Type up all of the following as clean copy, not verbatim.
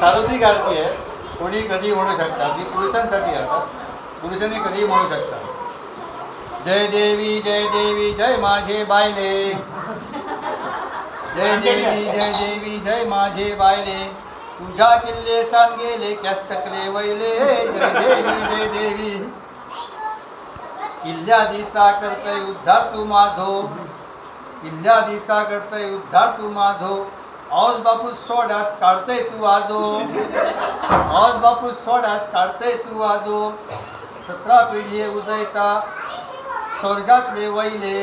सार्वत्रिक आरती आहे. कोणी कधी म्हणू शकता. ती पुरुषांसाठी आहे. पुरुषांनी कधीही म्हणू शकता. जय देवी जय माझे बायले. जय देवी जय माझे बायले. तुझ्या किल्ले सांगेले कॅस्टकले वैले. जय देवी किल्ल्या दिसा करतय उद्धार तू माझो. किल्ल्या दिसा करतय उद्धार तू माझो. औस बापू सोडास काढतय तू आजो. औस बापू सोडास काढतय तू आजो. 17 पिढी उजयता स्वर्गातले वैले.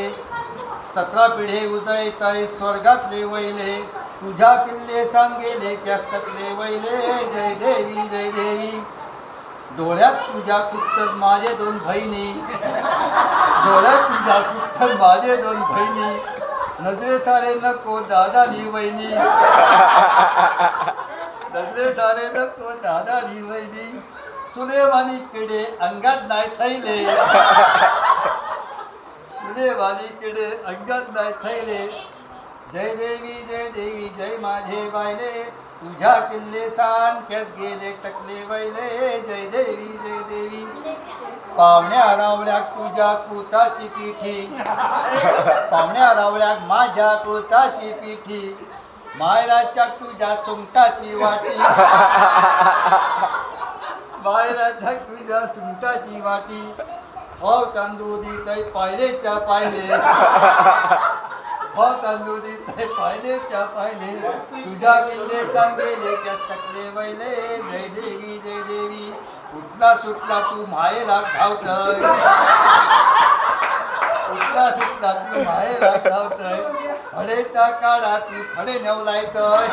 17 पिढे उजयताय स्वर्गातले वैले. तुझ्या किल्ले सांगेले कॅस्टकले वैले. जय देवी डोळ्यात तुझ्या कुत्तर माझे 2 बहिणी. डोळ्यात तुझ्या कुत्तर माझे 2 बहिणी. नजरे सारे नको दादानी वहिनी. नजरे सारे नको दादानी वहिनी. सुलेवानी किडे अंगात नाही थैले. सुलेवानी किडे अंगात नाही थैले. जय देवी जय माझे बायले. तुझ्या किल्ले सान कॅस गेले टकले वैले. जय देवी पाहुण्या रावल्याक तुझ्या कुताची पिठी. पाहुण्या रावल्याक माझ्या कुताची पिठी. मायराच्या तुझ्या सुंगटाची वाटी. मायराच्या तुझ्या सुंगटाची वाटी. हो तांदूळ दितय पायलेच्या पायले. हो तांदूळ दितय पायलेच्या पायले. तुझ्या किल्ले सांगेले कॅस्टकले वैले. जय देवी उठला सुटला तू मायेला धावतय. उठला सुटला तू मायेला धावतय. हळेचा काळा तू थडे नेवलायतय.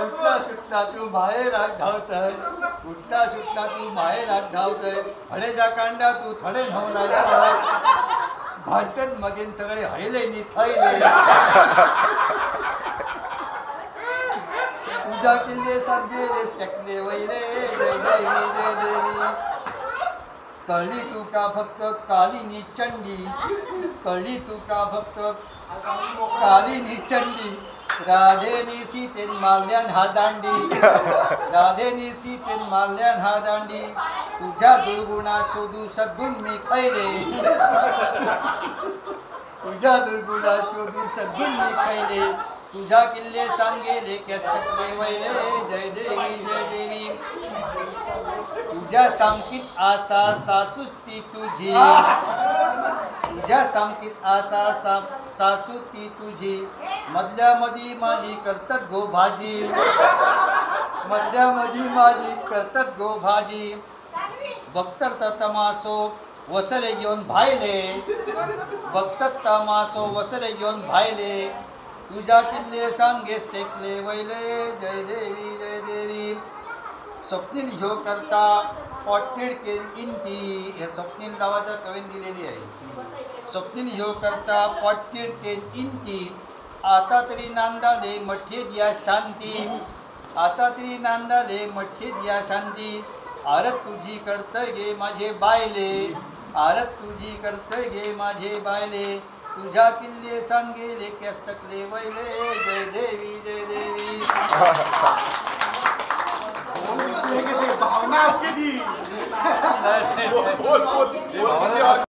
उठला सुटला तू बाहेर धावतय. उठला सुटला तू बाहेर धावतय. हळेचा कांडा तू थडे न्हवलाय. भांडत मगेन सगळे हयले नि थैले. तुझ्या किल्ले सांगेले टकले वैले. जय देवी कळली तू का फक्त कालिनी चंडी. कळली तू का फक्त कालिनी चंडी. राधेनी सीतेन मारल्यान हा दांडी. राधेनी सीतेन मारल्यान हा दांडी. तुझ्या दुर्गुणा शोधू सद्गुण मी खैले. तुझ्या दुर्गुणा शोधू सद्गुण मी खैले. तुझ्या किल्ले सांगेले कॅस्टकले वैले. जय देवी तुझ्या सामकीच आसा सासूस ती तुझी. तुझ्या सामकीच आसा सासू ती तुझी. मधल्यामधी माझी करतात गो भाजी. मधल्यामधी माझी करतात गो भाजी. बघतात तमासो वसरे घेऊन भायले. बघतात तमासो वसरे घेऊन भायले. तुझ्या किल्ले सांगेस टेकले वैले. जय देवी स्वप्नील ह्यो करता पॉटेड किंती. हे स्वप्नील नावाच्या कवीन दिलेली आहे. स्वप्नील ह्यो करता पॉटेड केन इंती. आता तरी नांदाले मठे दिया शांती. आता तरी नांदाले मठे दिया शांती. आरत तुझी करतय गे माझे बायले. आरत तुझी करतय गे माझे बायले. तुझ्या किल्ले सांगेले कॅस्टकले वैले. जय देवी भावना आपकी थी.